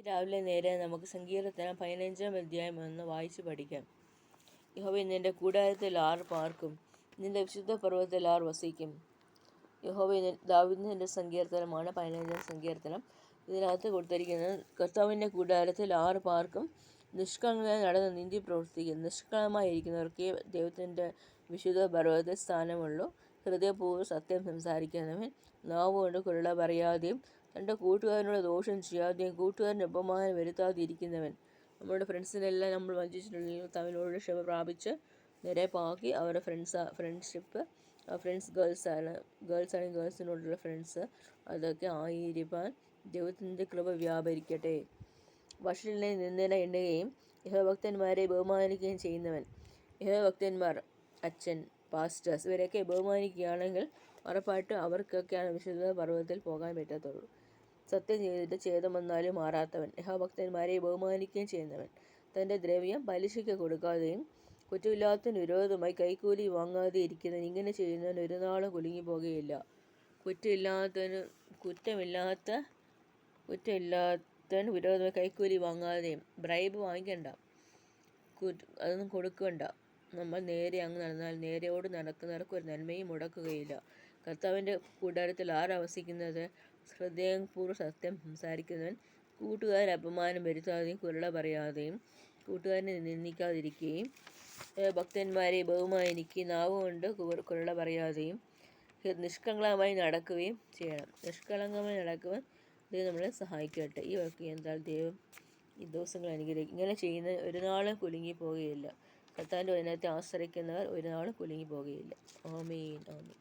രാവിലെ നേരെ നമുക്ക് സങ്കീർത്തനം 15-ാം അധ്യായം ഒന്ന് വായിച്ച് പഠിക്കാം. യഹോവേ, നിന്റെ കൂടാരത്തിൽ ആർ പാർക്കും? നിന്റെ വിശുദ്ധ പർവ്വതത്തിൽ ആർ വസിക്കും? യഹോവേ, ദാവീദിന്റെ സങ്കീർത്തനമാണ് 15-ാം സങ്കീർത്തനം. ഇതിനകത്ത് കൊടുത്തിരിക്കുന്നത് കർത്താവിൻ്റെ കൂടാരത്തിൽ ആർ പാർക്കും? നിഷ്കളങ്കമായി നടന്ന് നീതി പ്രവർത്തിക്കും. നിഷ്കളങ്കമായിരിക്കുന്നവർക്ക് ദൈവത്തിൻ്റെ വിശുദ്ധ പർവ്വതത്തിൽ സ്ഥാനമുള്ളൂ. ഹൃദയപൂർവ്വം സത്യം സംസാരിക്കുന്നവൻ, നാവുകൊണ്ട് കുരുള പറയാതെയും തൻ്റെ കൂട്ടുകാരനോട് ദോഷം ചെയ്യാതെയും കൂട്ടുകാരൻ്റെ അപമാനം വരുത്താതിരിക്കുന്നവൻ. നമ്മുടെ ഫ്രണ്ട്സിനെല്ലാം നമ്മൾ വഞ്ചിച്ചിട്ടുണ്ടെങ്കിൽ തമ്മിലോട് ക്ഷമ പ്രാപിച്ച് നിരപ്പാക്കി അവരുടെ ഫ്രണ്ട്ഷിപ്പ് ഗേൾസാണെങ്കിൽ ഗേൾസിനോടുള്ള ഫ്രണ്ട്സ് അതൊക്കെ ആയിരിക്കാൻ ദൈവത്തിൻ്റെ കൃപ വ്യാപരിക്കട്ടെ. വഷളിനെ നിന്ദന എണ്ണുകയും യഹോഭക്തന്മാരെ ബഹുമാനിക്കുകയും ചെയ്യുന്നവൻ. യഹോഭക്തന്മാർ, അച്ഛൻ, പാസ്റ്റേഴ്സ് ഇവരെയൊക്കെ ബഹുമാനിക്കുകയാണെങ്കിൽ ഉറപ്പായിട്ട് അവർക്കൊക്കെയാണ് വിശുദ്ധ പർവ്വതത്തിൽ പോകാൻ പറ്റത്തുള്ളൂ. സത്യം ചെയ്തിട്ട് ഛേദം വന്നാലും മാറാത്തവൻ, യഹോഭക്തന്മാരെ ബഹുമാനിക്കുകയും ചെയ്യുന്നവൻ. തൻ്റെ ദ്രവ്യം പലിശയ്ക്ക് കൊടുക്കാതെയും കുറ്റമില്ലാത്തതിന് വിരോധമായി കൈക്കൂലി വാങ്ങാതെ ഇരിക്കുന്നവൻ. ഇങ്ങനെ ചെയ്യുന്നവൻ ഒരു നാളും കുലുങ്ങിപ്പോകുകയില്ല. കുറ്റമില്ലാത്തതിന് വിരോധമായി കൈക്കൂലി വാങ്ങാതെയും, ബ്രൈബ് വാങ്ങിക്കണ്ട, അതൊന്നും കൊടുക്കണ്ട. നമ്മൾ നേരെ അങ്ങ് നടന്നാൽ നേരെയോട് നടക്കുന്നവർക്ക് ഒരു നന്മയും മുടക്കുകയില്ല. കർത്താവിൻ്റെ കൂടാരത്തിൽ ആരാ വസിക്കുന്നത്? ഹൃദയപൂർവ്വം സത്യം സംസാരിക്കുന്നവൻ, കൂട്ടുകാരൻ അപമാനം വരുത്താതെയും കുരുള പറയാതെയും കൂട്ടുകാരനെ നിന്ദിക്കാതിരിക്കുകയും ഭക്തന്മാരെ ബഹുമാനിക്കുകയും നാവുകൊണ്ട് കുരുള പറയാതെയും നിഷ്കളങ്കമായി നടക്കുകയും ചെയ്യണം. നിഷ്കളങ്കമായി നടക്കുവാൻ ദൈവം നമ്മളെ സഹായിക്കട്ടെ. ഈ വാക്ക് എന്താ ദൈവം ഈ ദിവസങ്ങൾ അനുഗ്രഹിക്കും. ഇങ്ങനെ ചെയ്യുന്ന ഒരു നാളും കുലുങ്ങി പോകുകയില്ല. കർത്താവിൻ്റെ വചനത്തെ ആശ്രയിക്കുന്നവർ ഒരു നാളും കുലുങ്ങി പോകുകയില്ല. ആമേൻ, ആമേൻ.